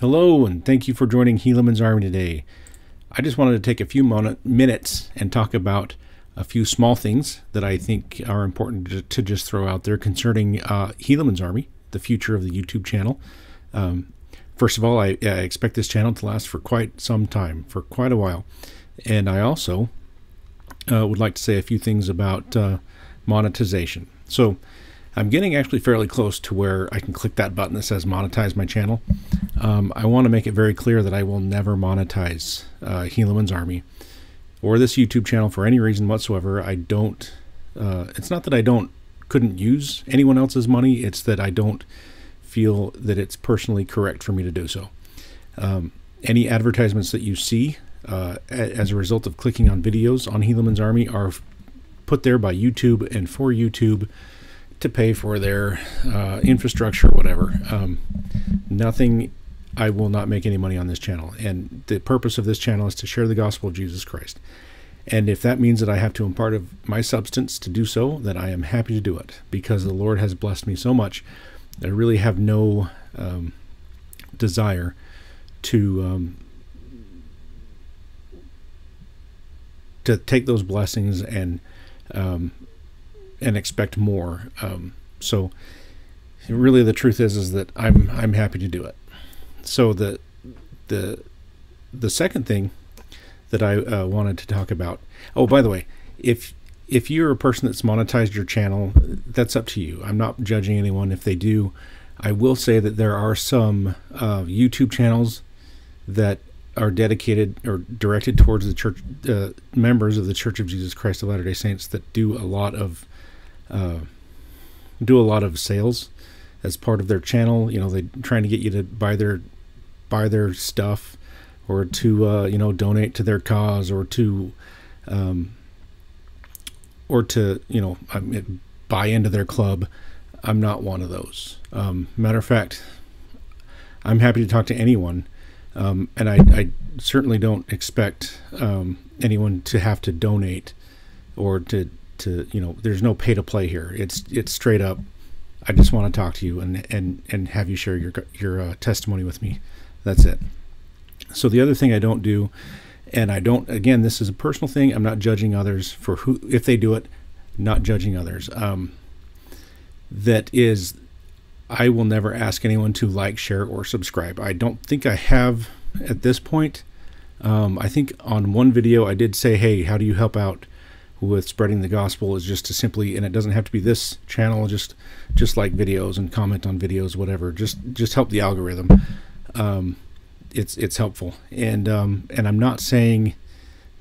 Hello, and thank you for joining Helaman's Army today. I just wanted to take a few minutes and talk about a few small things that I think are important to just throw out there concerning Helaman's Army, the future of the YouTube channel. First of all, I expect this channel to last for quite some time, for quite a while. And I also would like to say a few things about monetization. So I'm getting actually fairly close to where I can click that button that says monetize my channel. I want to make it very clear that I will never monetize Helaman's Army or this YouTube channel for any reason whatsoever. I don't, it's not that I couldn't use anyone else's money, it's that I don't feel that it's personally correct for me to do so. Any advertisements that you see as a result of clicking on videos on Helaman's Army are put there by YouTube and for YouTube to pay for their infrastructure, whatever. I will not make any money on this channel, and the purpose of this channel is to share the gospel of Jesus Christ. And if that means that I have to impart of my substance to do so, then I am happy to do it, because the Lord has blessed me so much that I really have no desire to take those blessings and expect more. So really the truth is that I'm happy to do it. So the second thing that I wanted to talk about, oh, by the way, if you're a person that's monetized your channel, that's up to you. I'm not judging anyone if they do. I will say that there are some YouTube channels that are dedicated or directed towards the church, members of the Church of Jesus Christ of Latter-day Saints, that do a lot of sales as part of their channel. You know, they're trying to get you to buy their stuff, or to you know, donate to their cause, or to you know, buy into their club. I'm not one of those. Matter of fact, I'm happy to talk to anyone, and I certainly don't expect anyone to have to donate or to you know, there's no pay to play here. It's straight up, I just want to talk to you and have you share your testimony with me. That's it. So the other thing I don't do, and I don't, again, this is a personal thing, I'm not judging others for who, if they do it, not judging others. That is, I will never ask anyone to like, share, or subscribe. I don't think I have at this point. I think on one video I did say, hey, how do you help out with spreading the gospel, is just to simply, and it doesn't have to be this channel, just like videos and comment on videos, whatever, just help the algorithm. It's helpful, and I'm not saying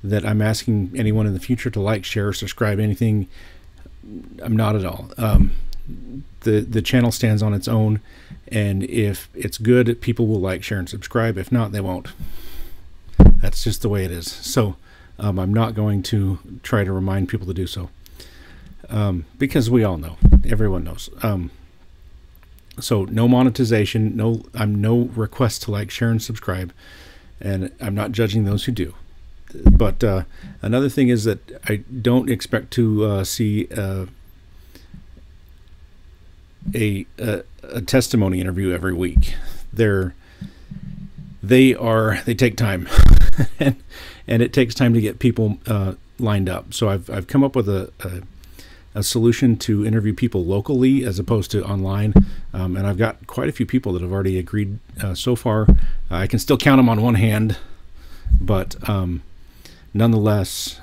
that I'm asking anyone in the future to like, share, or subscribe anything. I'm not at all. The channel stands on its own, and if it's good, people will like, share, and subscribe. If not, they won't. That's just the way it is. So I'm not going to try to remind people to do so, because we all know, everyone knows. So no monetization, no request to like, share, and subscribe, and I'm not judging those who do. But another thing is that I don't expect to see a testimony interview every week. They take time, and it takes time to get people lined up. So I've come up with a solution to interview people locally as opposed to online, and I've got quite a few people that have already agreed so far. I can still count them on one hand, but nonetheless,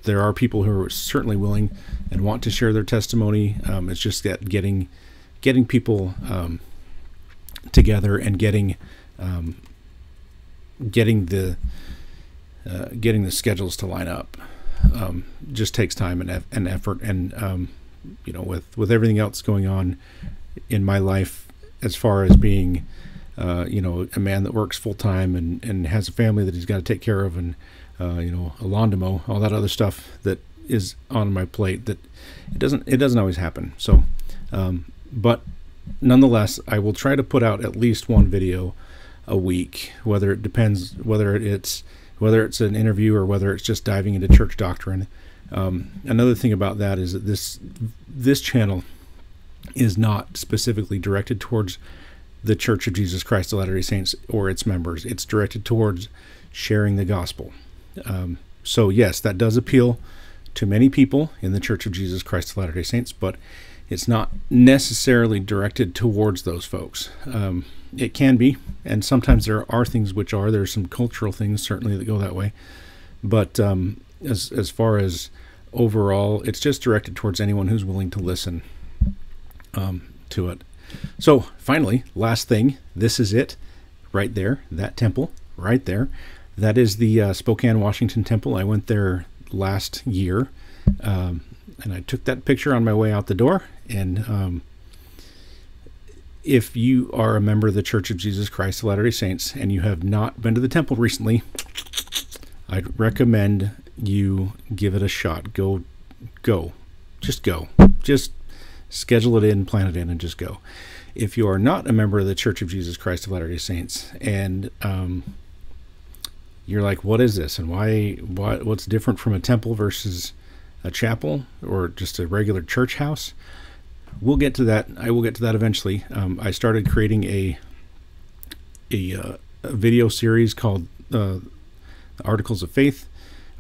there are people who are certainly willing and want to share their testimony. It's just that getting people together and getting the schedules to line up just takes time and effort, and you know, with everything else going on in my life, as far as being you know, a man that works full-time and has a family that he's got to take care of, and you know, a lawn to mow, all that other stuff that is on my plate, that it doesn't always happen. So but nonetheless, I will try to put out at least one video a week, whether it's an interview or whether it's just diving into church doctrine. Another thing about that is that this channel is not specifically directed towards the Church of Jesus Christ of Latter-day Saints or its members. It's directed towards sharing the gospel. So yes, that does appeal to many people in the Church of Jesus Christ of Latter-day Saints, but it's not necessarily directed towards those folks. It can be, and sometimes there are things which are. There's some cultural things certainly that go that way. But as far as overall, it's just directed towards anyone who's willing to listen to it. So finally, last thing, this is it right there, that temple right there. That is the Spokane, Washington temple. I went there last year, and I took that picture on my way out the door. And if you are a member of the Church of Jesus Christ of Latter-day Saints and you have not been to the temple recently, I'd recommend you give it a shot. Go. Just go. Just schedule it in, plan it in, and just go. If you are not a member of the Church of Jesus Christ of Latter-day Saints, and you're like, what is this? And what's different from a temple versus a chapel or just a regular church house? We'll get to that. I will get to that eventually. I started creating a video series called Articles of Faith,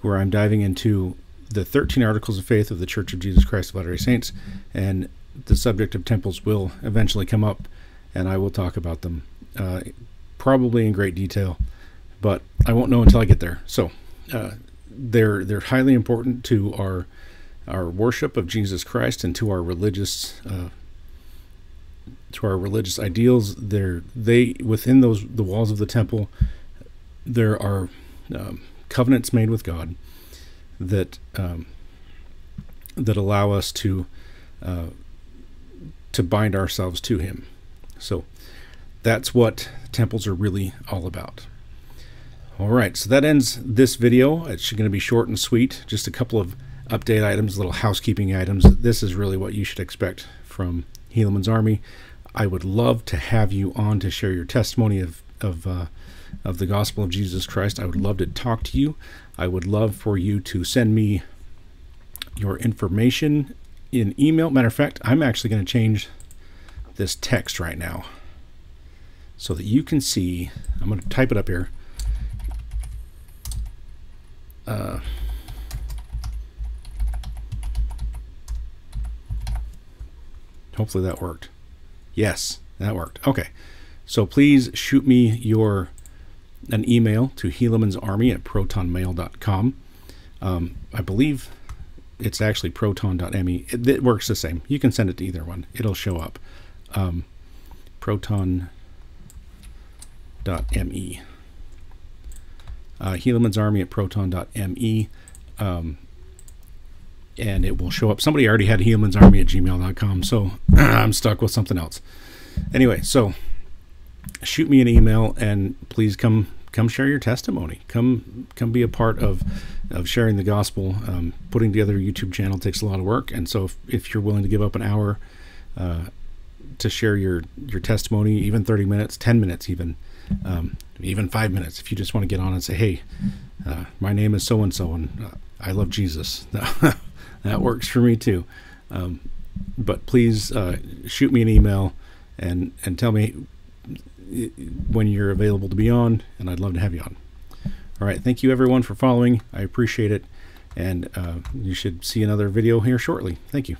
where I'm diving into the 13 Articles of Faith of the Church of Jesus Christ of Latter-day Saints, and the subject of temples will eventually come up, and I will talk about them probably in great detail, but I won't know until I get there. So they're highly important to our worship of Jesus Christ and to our religious ideals. They within the walls of the temple, there are covenants made with God that allow us to bind ourselves to Him. So that's what temples are really all about. All right, so that ends this video. It's going to be short and sweet, just a couple of update items, little housekeeping items. This is really what you should expect from Helaman's Army. I would love to have you on to share your testimony of the gospel of Jesus Christ. I would love to talk to you. I would love for you to send me your information in email. Matter of fact, I'm actually going to change this text right now so that you can see. I'm going to type it up here. Hopefully that worked. Yes, that worked. Okay. So please shoot me an email to helamansarmy@protonmail.com. I believe it's actually proton.me. It works the same. You can send it to either one. It'll show up. Proton.me. helamansarmy@proton.me. And it will show up. Somebody already had helamansarmy@gmail.com, so I'm stuck with something else. Anyway, so shoot me an email and please come share your testimony. Come be a part of sharing the gospel. Putting together a YouTube channel takes a lot of work, and so if you're willing to give up an hour to share your testimony, even 30 minutes, 10 minutes, even 5 minutes, if you just want to get on and say, hey, my name is so and so, and I love Jesus. That works for me too. But please shoot me an email and tell me when you're available to be on, and I'd love to have you on. All right, thank you everyone for following. I appreciate it, and you should see another video here shortly. Thank you.